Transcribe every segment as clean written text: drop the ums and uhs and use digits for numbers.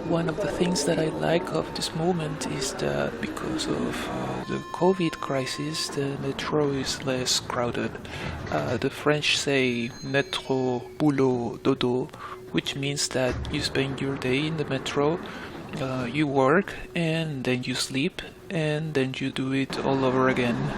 One of the things that I like of this moment is that because of the COVID crisis, the metro is less crowded. The French say métro, boulot, dodo, which means that you spend your day in the metro, you work, and then you sleep, and then you do it all over again.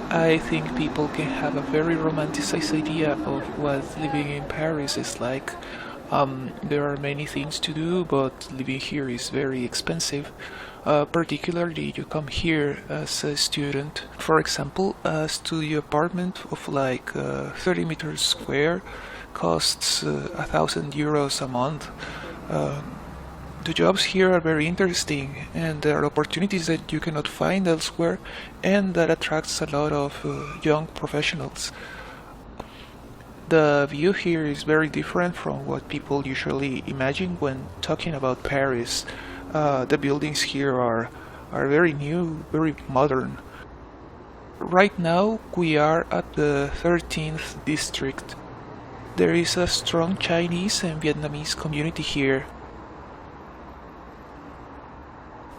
I think people can have a very romanticized idea of what living in Paris is like. There are many things to do, but living here is very expensive. Particularly, you come here as a student. For example, a studio apartment of like 30 meters square costs 1,000 euros a month. The jobs here are very interesting, and there are opportunities that you cannot find elsewhere, and that attracts a lot of young professionals. The view here is very different from what people usually imagine when talking about Paris. The buildings here are very new, very modern. Right now we are at the 13th district. There is a strong Chinese and Vietnamese community here.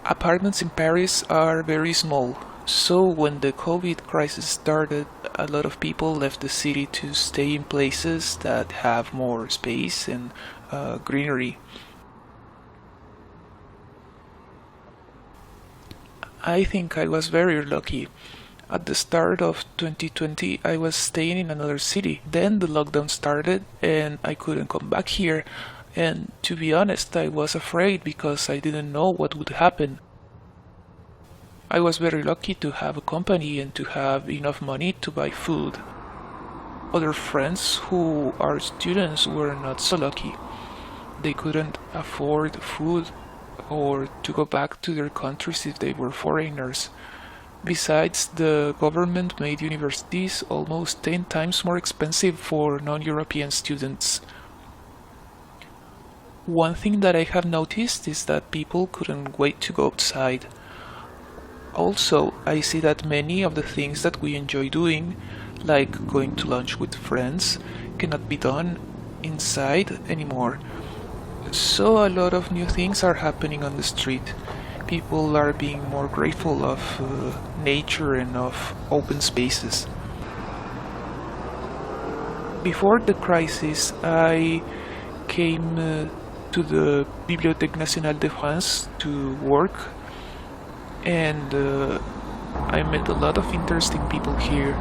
Apartments in Paris are very small, so when the COVID crisis started, a lot of people left the city to stay in places that have more space and greenery. I think I was very lucky. At the start of 2020, I was staying in another city. Then the lockdown started and I couldn't come back here. And to be honest, I was afraid because I didn't know what would happen. I was very lucky to have a company and to have enough money to buy food. Other friends who are students were not so lucky. They couldn't afford food or to go back to their countries if they were foreigners. Besides, the government made universities almost 10 times more expensive for non-European students. One thing that I have noticed is that people couldn't wait to go outside. Also, I see that many of the things that we enjoy doing, like going to lunch with friends, cannot be done inside anymore. So a lot of new things are happening on the street. People are being more grateful of nature and of open spaces. Before the crisis, I came to the Bibliothèque Nationale de France to work, and I met a lot of interesting people here.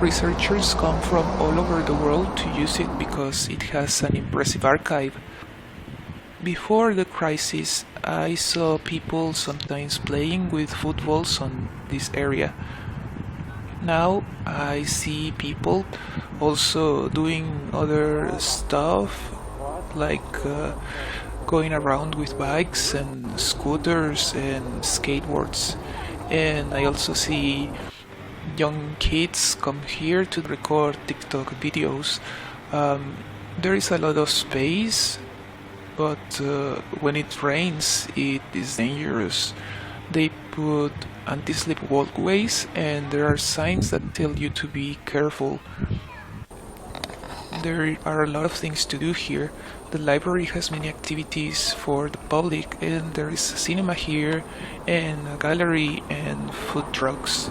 Researchers come from all over the world to use it because it has an impressive archive. Before the crisis, I saw people sometimes playing with footballs on this area. Now I see people also doing other stuff like going around with bikes and scooters and skateboards. And I also see young kids come here to record TikTok videos. There is a lot of space, but when it rains, it is dangerous. They put anti-slip walkways, and there are signs that tell you to be careful. There are a lot of things to do here. The library has many activities for the public, and there is a cinema here, and a gallery, and food trucks.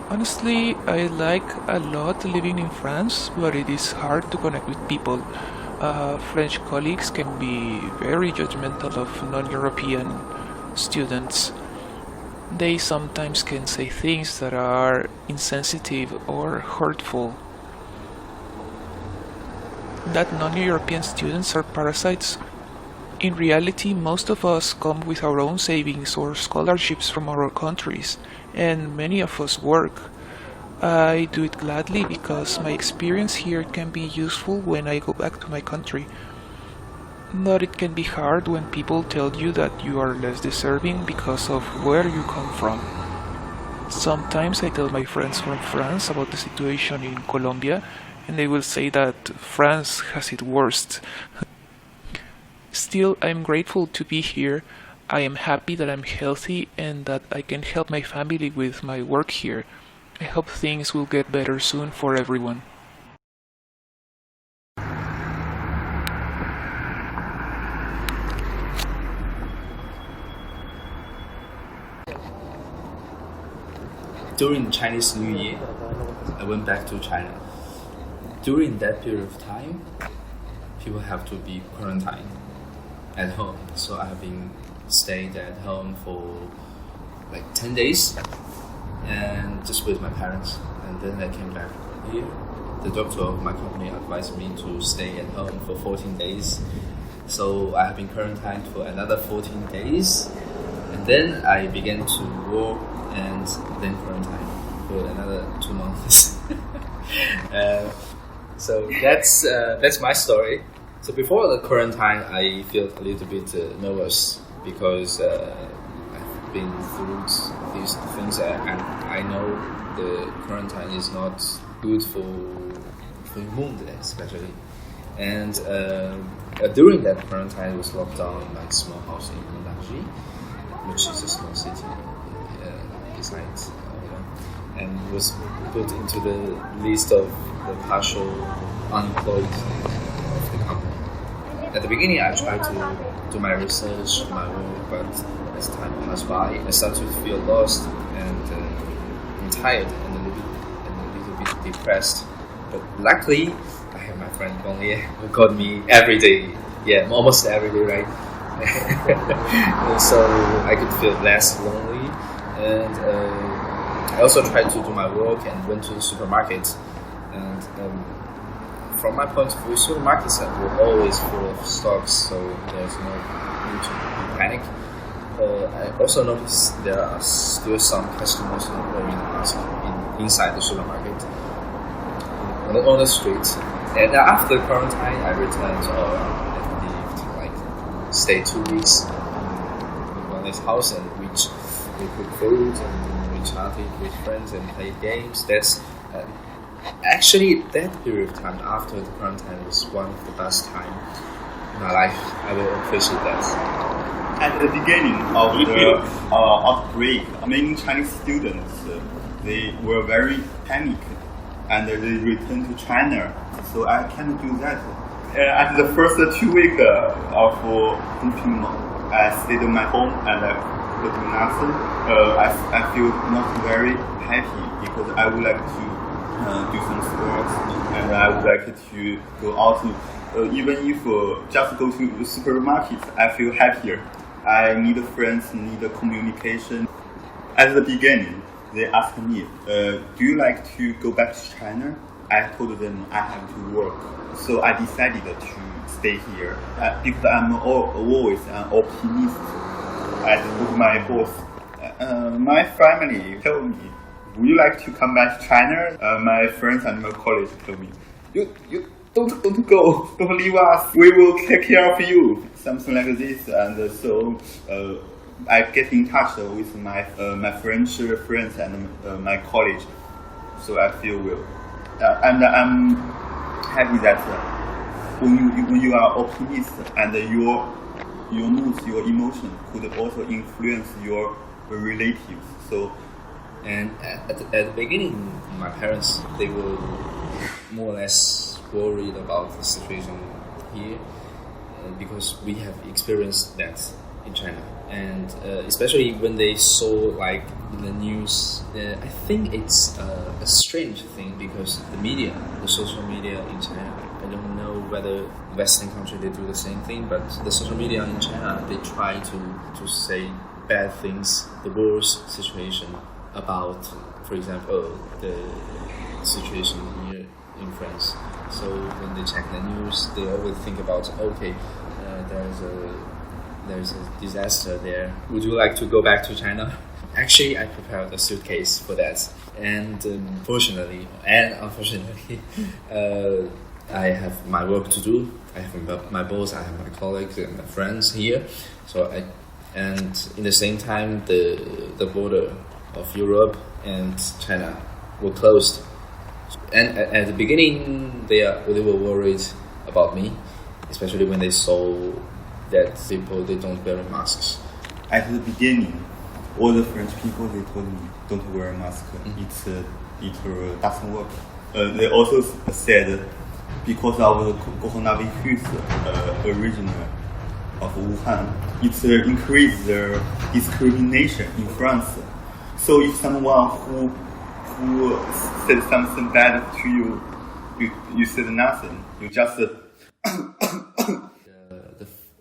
Honestly, I like a lot living in France, but it is hard to connect with people. French colleagues can be very judgmental of non-European students. They sometimes can say things that are insensitive or hurtful. That non-European students are parasites. In reality, most of us come with our own savings or scholarships from our countries, and many of us work. I do it gladly because my experience here can be useful when I go back to my country. But it can be hard when people tell you that you are less deserving because of where you come from. Sometimes I tell my friends from France about the situation in Colombia, and they will say that France has it worst. Still, I'm grateful to be here. I am happy that I'm healthy and that I can help my family with my work here. I hope things will get better soon for everyone. during Chinese New Year, I went back to China. During that period of time, people have to be quarantined at home. So I have been staying at home for like 10 days and just with my parents. And then I came back here. The doctor of my company advised me to stay at home for 14 days. So I have been quarantined for another 14 days. And then I began to work and then quarantine for another 2 months. So that's my story. So before the quarantine, I felt a little bit nervous because I've been through these things and I know the quarantine is not good for your mood especially. And during that quarantine, I was locked down in like a small house in Nanjing, which is a small city beside and was put into the list of the partial unemployed of the company. At the beginning, I tried to do my research, my work, but as time passed by, I started to feel lost and tired and a little bit depressed. But luckily, I have my friend Gongye who called me every day. Yeah, almost every day, right? So I could feel less lonely, and I also tried to do my work and went to the supermarket. And from my point of view, supermarkets were always full of stocks, so there's no need to panic. I also noticed there are still some customers not wearing a mask inside the supermarket on the street. And after quarantine, I returned and lived like stay 2 weeks in one house and we cook food and we chatted with friends and played games. That's actually that period of time after the quarantine was one of the best time in my life. I will appreciate that. At the beginning of the outbreak, many Chinese students they were very panicked and they returned to China. So I can't do that. At the first 2 weeks of confinement, I stayed at my home and I could do nothing. I feel not very happy because I would like to do some sports and I would like to go out. Even if just go to the supermarket, I feel happier. I need friends, need communication. At the beginning, they asked me, do you like to go back to China? I told them I have to work. So I decided to stay here because I'm always an optimist. I told my boss, my family told me, would you like to come back to China? My friends and my colleagues told me, you don't go, don't leave us. We will take care of you. Something like this. And so I get in touch with my French friends and my college. So I feel well. And I'm happy that when you are optimist and your moods, your emotion could also influence your relatives. So, and at the beginning, my parents, they were more or less worried about the situation here because we have experienced that in China. And especially when they saw like in the news, I think it's a strange thing because the social media in China, I don't know whether Western country they do the same thing, but the social media in China, they try to say bad things, the worst situation about, for example, the situation here in France. So when they check the news, they always think about, okay, there's a disaster there. Would you like to go back to China? Actually, I prepared a suitcase for that. And fortunately and unfortunately, I have my work to do. I have my boss, I have my colleagues and my friends here. And in the same time, the border of Europe and China were closed. And at the beginning, they were worried about me, especially when they saw that people they don't wear masks. At the beginning, all the French people they told me don't wear a mask. Mm-hmm. It doesn't work. They also said because of the coronavirus origin of Wuhan, it increased the discrimination in France. So if someone who said something bad to you, you said nothing. You just The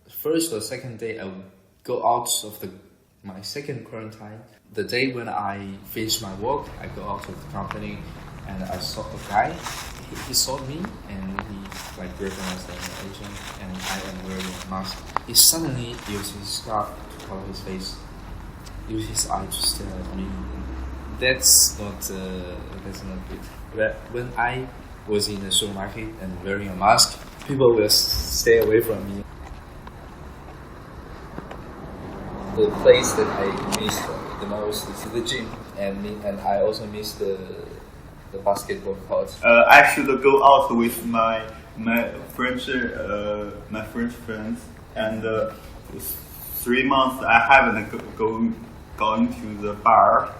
first or second day I would go out of my second quarantine. The day when I finished my work, I go out of the company and I saw a guy. He saw me and he recognized that I'm Asian and I am wearing a mask. He suddenly used his scarf to cover his face, used his eye to stare at me. That's not good. But when I was in the supermarket and wearing a mask, people will stay away from me. The place that I miss the most is the gym, and I also miss the basketball court. I should go out with my French friends, and 3 months I haven't gone to the bar.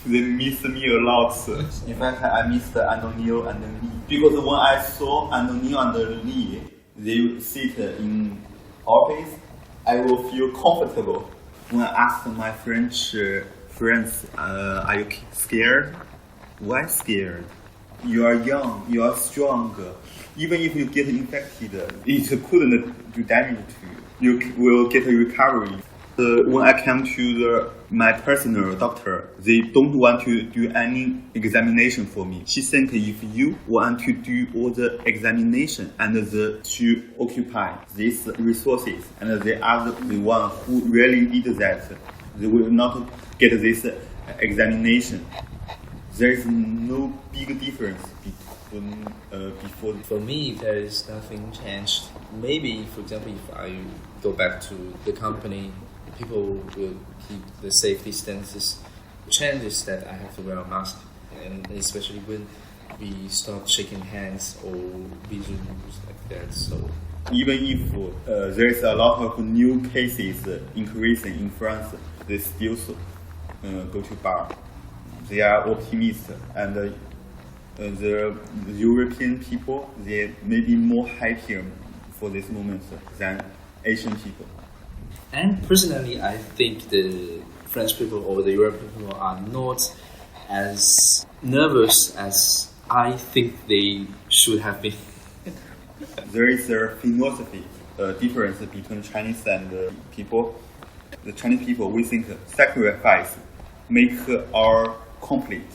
They miss me a lot. In fact, I missed Antonio and Lee, because when I saw Antonio and Lee, they sit in office, I will feel comfortable. When I asked my French friends, are you scared? Why scared? You are young, you are strong. Even if you get infected, it couldn't do damage to you. You will get a recovery. When I came to my personal doctor, they don't want to do any examination for me. She think if you want to do all the examination and to occupy these resources, and they are the one who really need that, they will not get this examination. There is no big difference between before. For me, there is nothing changed. Maybe, for example, if I go back to the company, people will keep the safe distances. The change is that I have to wear a mask, and especially when we start shaking hands or visuals like that. So even if there is a lot of new cases increasing in France, they still go to bar. They are optimistic, and the European people, they may be more happier for this moment than Asian people. And personally, I think the French people or the European people are not as nervous as I think they should have been. There is a philosophy difference between Chinese and people. The Chinese people, we think sacrifice make our complete.